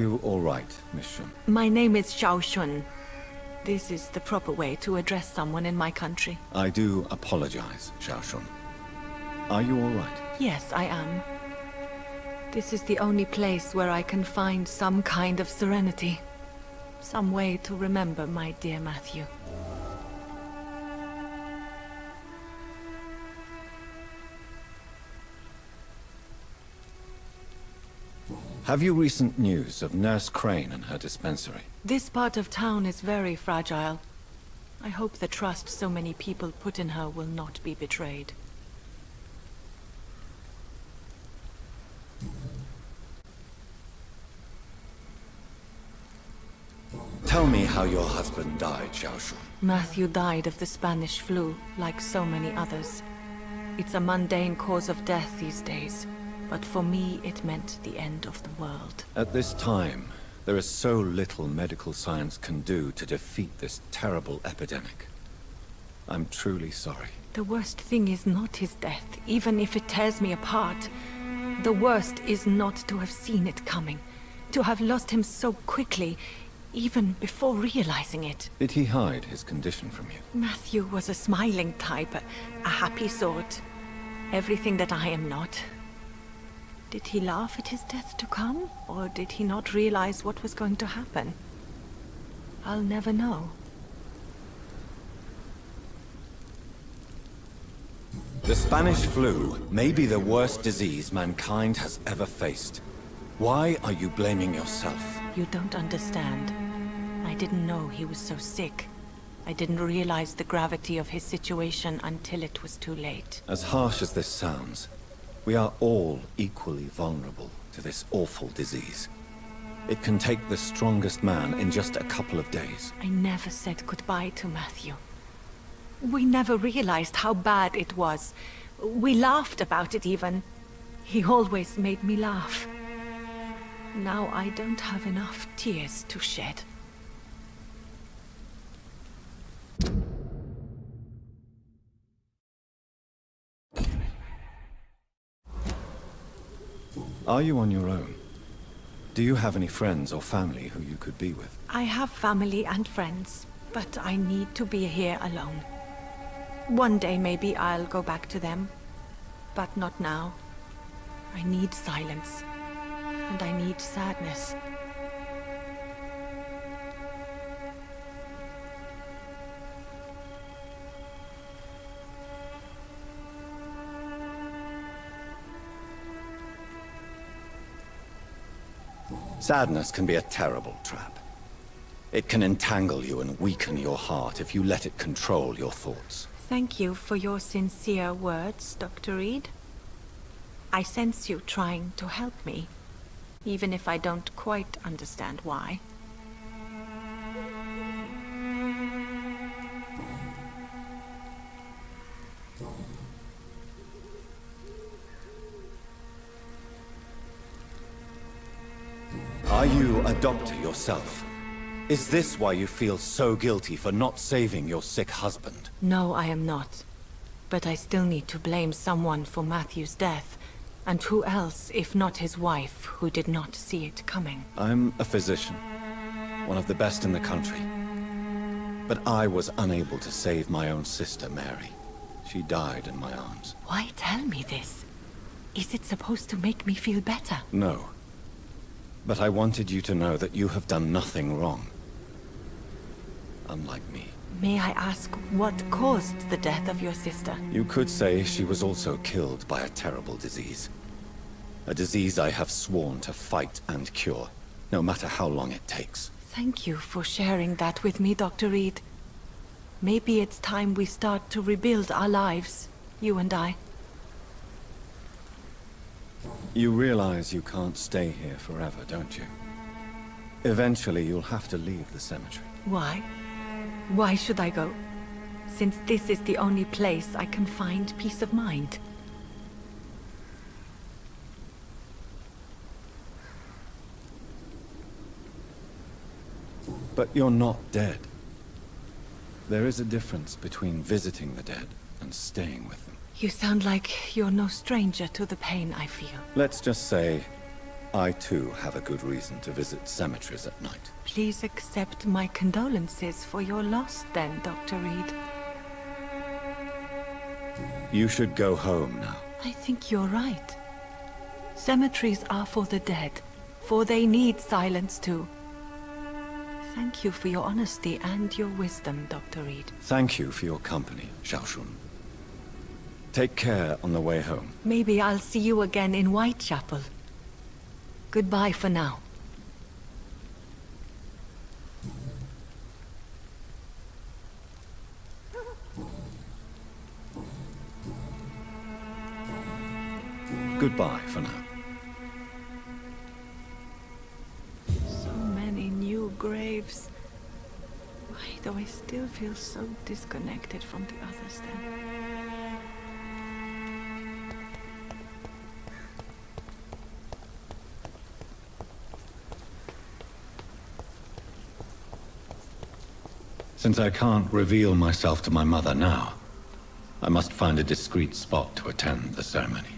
you all right, Miss Shun? My name is Xiao Shun. This is the proper way to address someone in my country. I do apologize, Xiao Shun. Are you all right? Yes, I am. This is the only place where I can find some kind of serenity. Some way to remember my dear Matthew. Have you recent news of Nurse Crane and her dispensary? This part of town is very fragile. I hope the trust so many people put in her will not be betrayed. Tell me how your husband died, Xiao Shun. Matthew died of the Spanish flu, like so many others. It's a mundane cause of death these days. But for me, it meant the end of the world. At this time, there is so little medical science can do to defeat this terrible epidemic. I'm truly sorry. The worst thing is not his death, even if it tears me apart. The worst is not to have seen it coming. To have lost him so quickly, even before realizing it. Did he hide his condition from you? Matthew was a smiling type, a happy sort. Everything that I am not. Did he laugh at his death to come? Or did he not realize what was going to happen? I'll never know. The Spanish flu may be the worst disease mankind has ever faced. Why are you blaming yourself? You don't understand. I didn't know he was so sick. I didn't realize the gravity of his situation until it was too late. As harsh as this sounds, we are all equally vulnerable to this awful disease. It can take the strongest man in just a couple of days. I never said goodbye to Matthew. We never realized how bad it was. We laughed about it even. He always made me laugh. Now I don't have enough tears to shed. Are you on your own? Do you have any friends or family who you could be with? I have family and friends, but I need to be here alone. One day maybe I'll go back to them, but not now. I need silence, and I need sadness. Sadness can be a terrible trap. It can entangle you and weaken your heart if you let it control your thoughts. Thank you for your sincere words, Dr. Reed. I sense you trying to help me, even if I don't quite understand why. Are you a doctor yourself? Is this why you feel so guilty for not saving your sick husband? No, I am not. But I still need to blame someone for Matthew's death. And who else, if not his wife, who did not see it coming? I'm a physician, one of the best in the country. But I was unable to save my own sister, Mary. She died in my arms. Why tell me this? Is it supposed to make me feel better? No. But I wanted you to know that you have done nothing wrong. Unlike me. May I ask what caused the death of your sister? You could say she was also killed by a terrible disease. A disease I have sworn to fight and cure, no matter how long it takes. Thank you for sharing that with me, Dr. Reed. Maybe it's time we start to rebuild our lives, you and I. You realize you can't stay here forever, don't you? Eventually you'll have to leave the cemetery. Why? Why should I go? Since this is the only place I can find peace of mind. But you're not dead. There is a difference between visiting the dead and staying with them. You sound like you're no stranger to the pain I feel. Let's just say, I too have a good reason to visit cemeteries at night. Please accept my condolences for your loss then, Dr. Reed. You should go home now. I think you're right. Cemeteries are for the dead, for they need silence too. Thank you for your honesty and your wisdom, Dr. Reed. Thank you for your company, Xiaoshun. Take care on the way home. Maybe I'll see you again in Whitechapel. Goodbye for now. Goodbye for now. So many new graves. Why do I still feel so disconnected from the others then? Since I can't reveal myself to my mother now, I must find a discreet spot to attend the ceremony.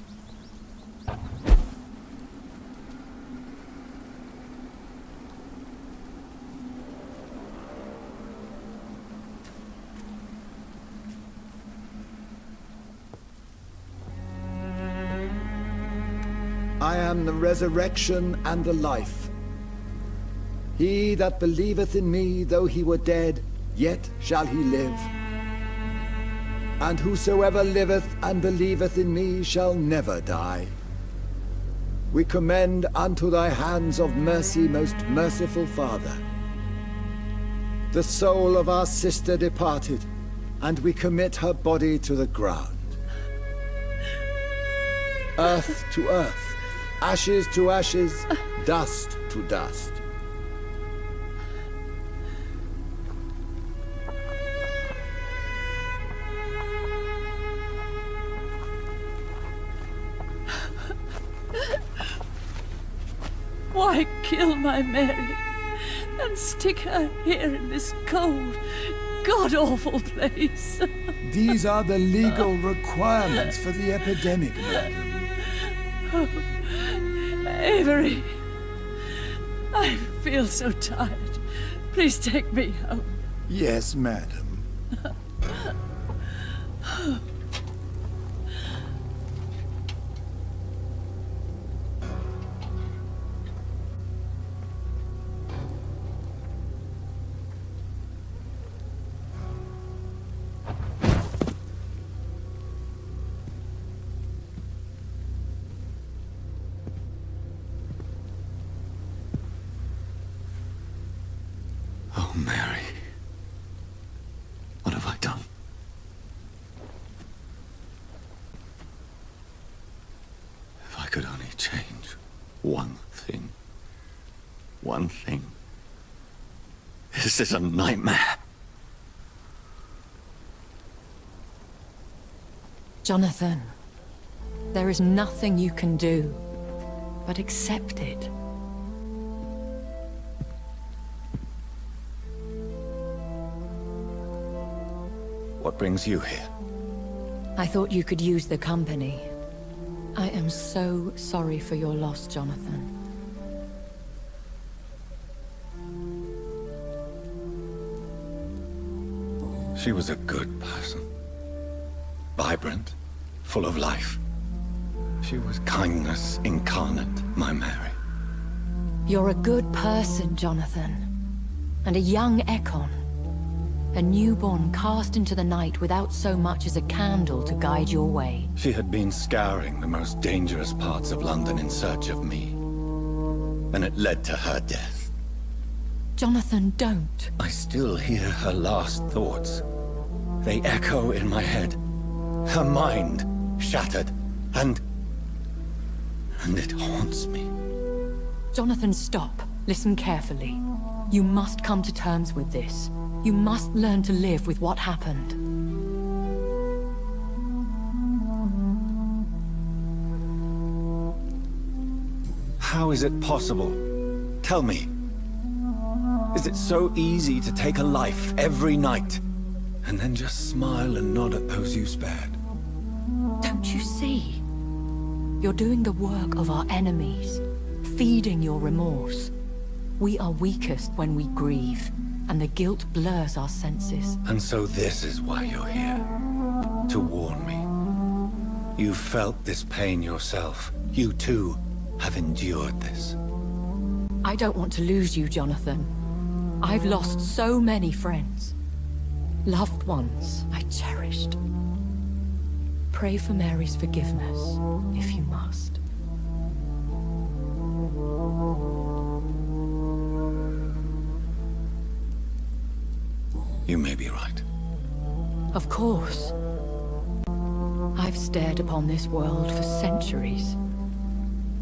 I am the resurrection and the life. He that believeth in me, though he were dead, yet shall he live. And whosoever liveth and believeth in me shall never die. We commend unto thy hands of mercy, most merciful Father, the soul of our sister departed, and we commit her body to the ground. Earth to earth, ashes to ashes, dust to dust. Why kill my Mary and stick her here in this cold, god-awful place? These are the legal requirements for the epidemic, madam. Oh, Avery, I feel so tired. Please take me home. Yes, madam. Oh, Mary. What have I done? If I could only change one thing. One thing. This is a nightmare. Jonathan, there is nothing you can do but accept it. What brings you here? I thought you could use the company. I am so sorry for your loss, Jonathan. She was a good person. Vibrant, full of life. She was kindness incarnate, my Mary. You're a good person, Jonathan. And a young Ekon. A newborn cast into the night without so much as a candle to guide your way. She had been scouring the most dangerous parts of London in search of me. And it led to her death. Jonathan, don't. I still hear her last thoughts. They echo in my head. Her mind shattered, and it haunts me. Jonathan, stop. Listen carefully. You must come to terms with this. You must learn to live with what happened. How is it possible? Tell me. Is it so easy to take a life every night, and then just smile and nod at those you spared? Don't you see? You're doing the work of our enemies, feeding your remorse. We are weakest when we grieve, and the guilt blurs our senses. And so this is why you're here. To warn me. You felt this pain yourself. You too have endured this. I don't want to lose you, Jonathan. I've lost so many friends. Loved ones I cherished. Pray for Mary's forgiveness, if you must. You may be right. Of course. I've stared upon this world for centuries,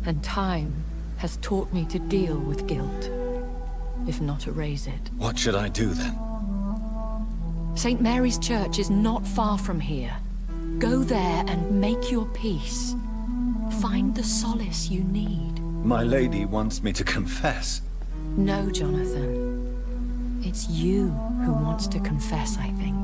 and time has taught me to deal with guilt, if not erase it. What should I do then? St. Mary's Church is not far from here. Go there and make your peace. Find the solace you need. My lady wants me to confess. No, Jonathan. It's you who wants to confess, I think.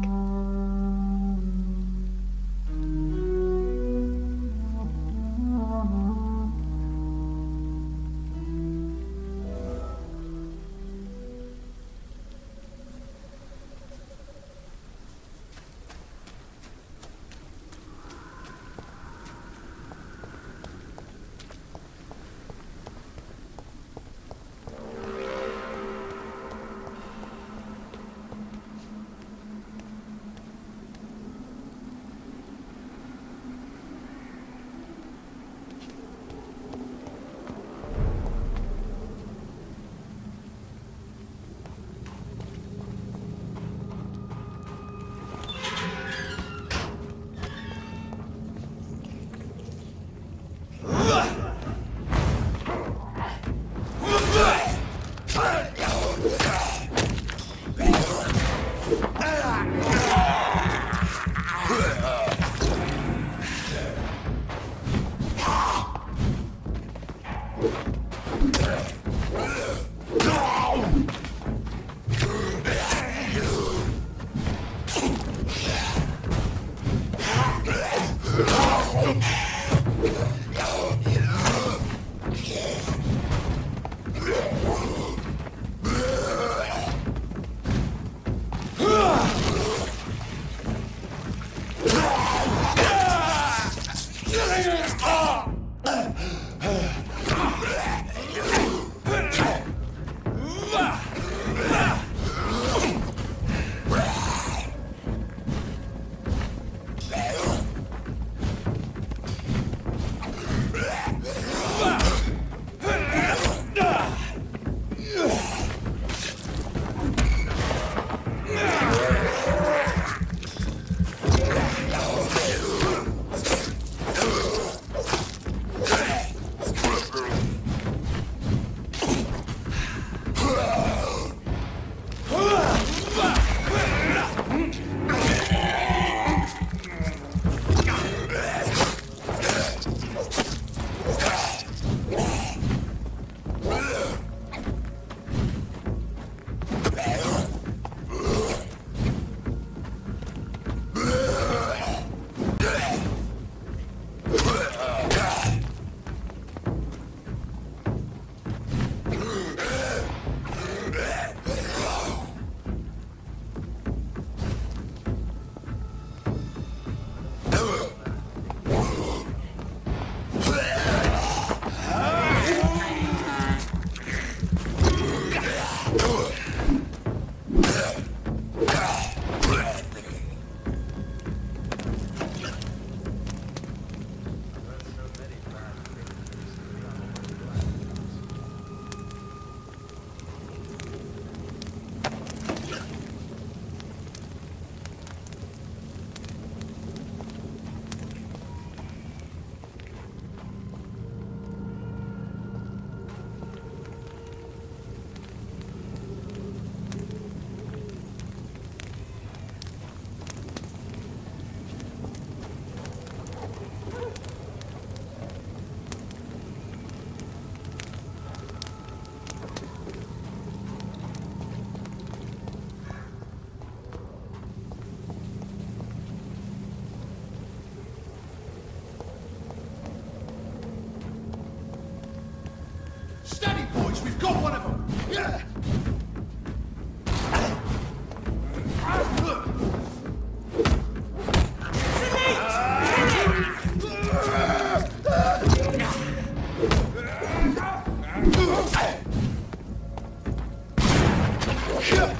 He's dead!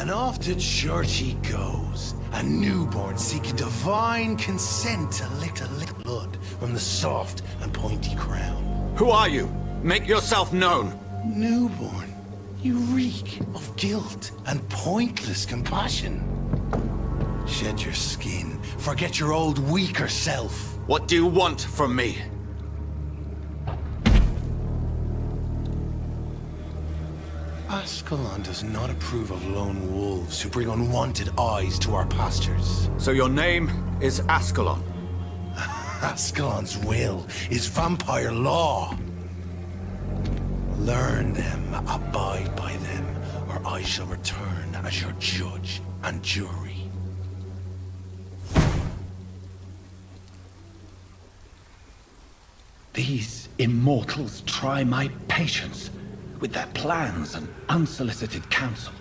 And off to church he goes, a newborn seeking divine consent to lick a little blood from the soft and pointy crown. Who are you? Make yourself known. Newborn, you reek of guilt and pointless compassion. Shed your skin, forget your old weaker self. What do you want from me? Ascalon does not approve of lone wolves who bring unwanted eyes to our pastures. So your name is Ascalon? Ascalon's will is vampire law. Learn them, abide by them, or I shall return as your judge and jury. These immortals try my patience with their plans and unsolicited counsel.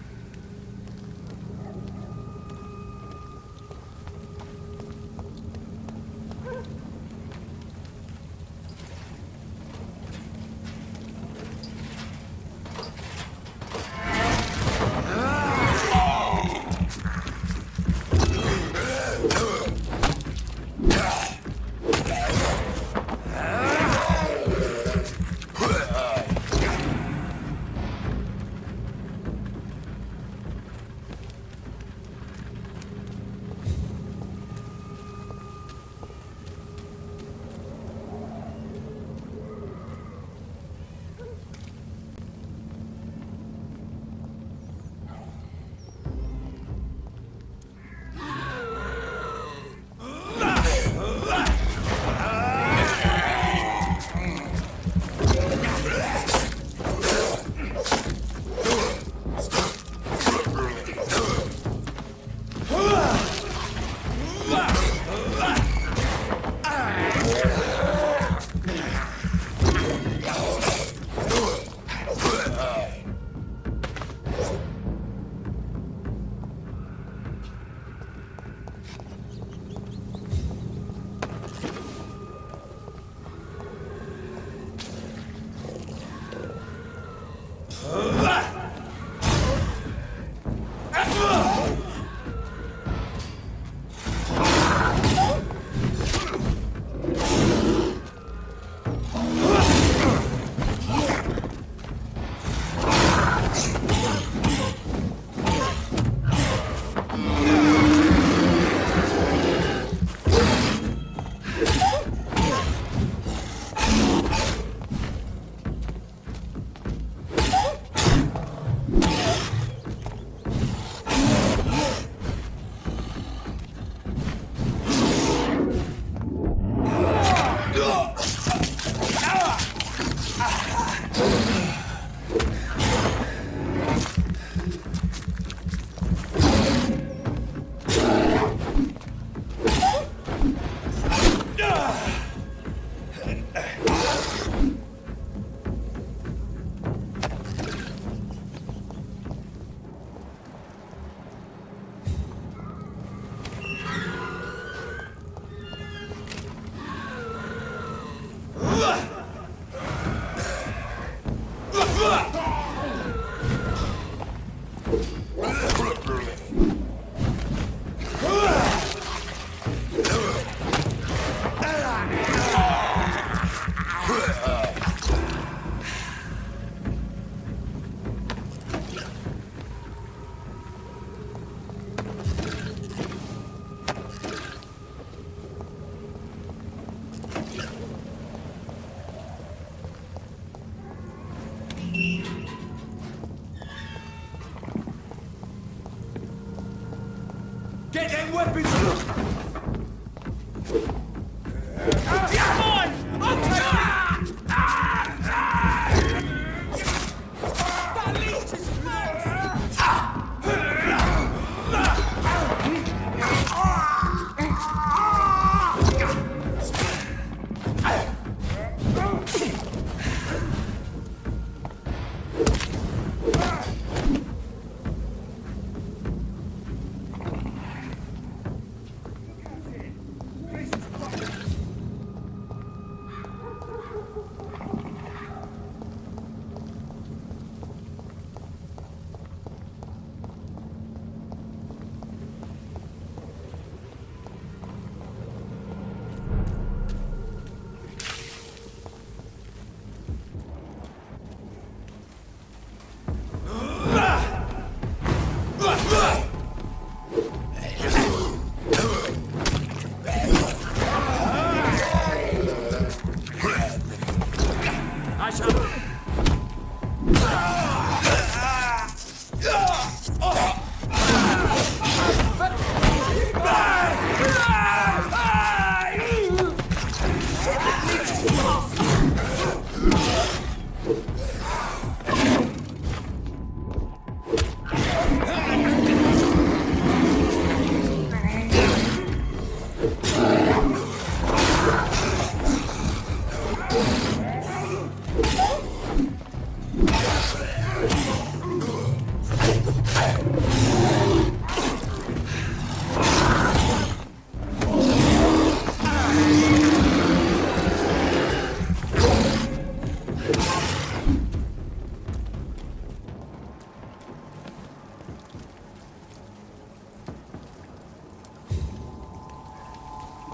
Get them weapons!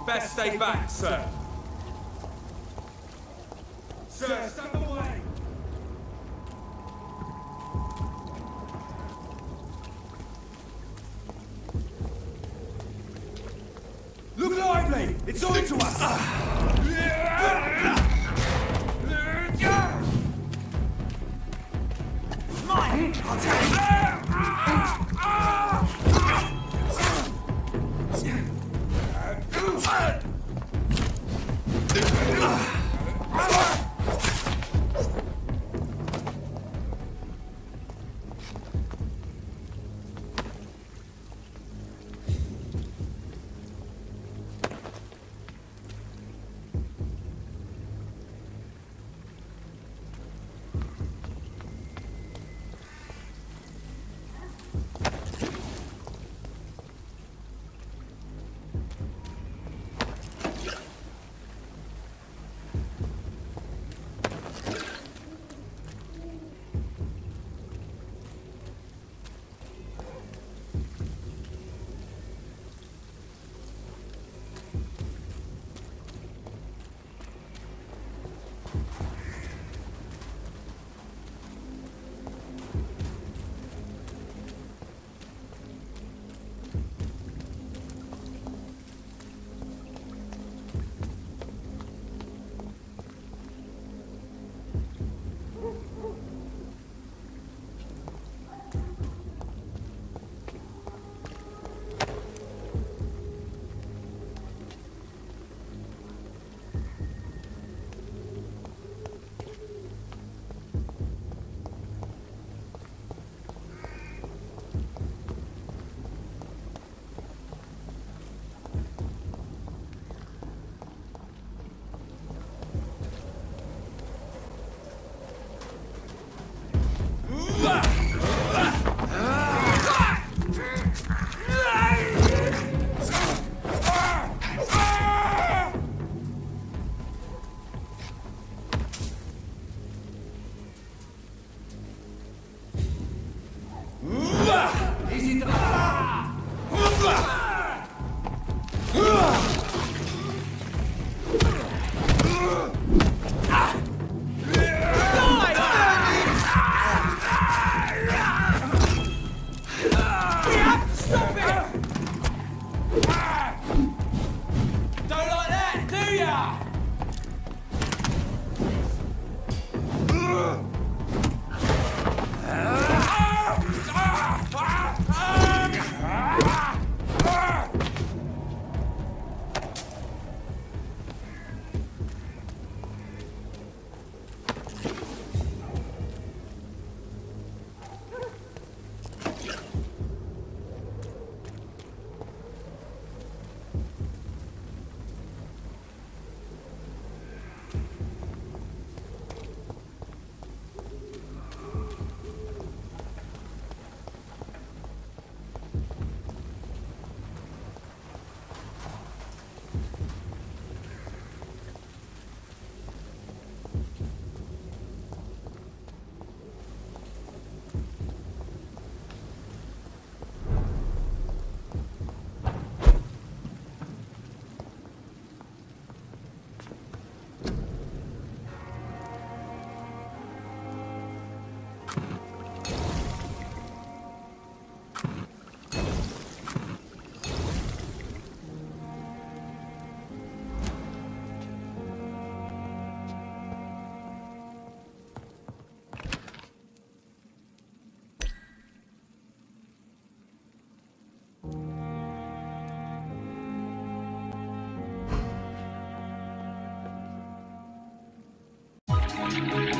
Best stay back, sir. Sir, step away! Look lively! It's on to us! Mine! I'll take it! You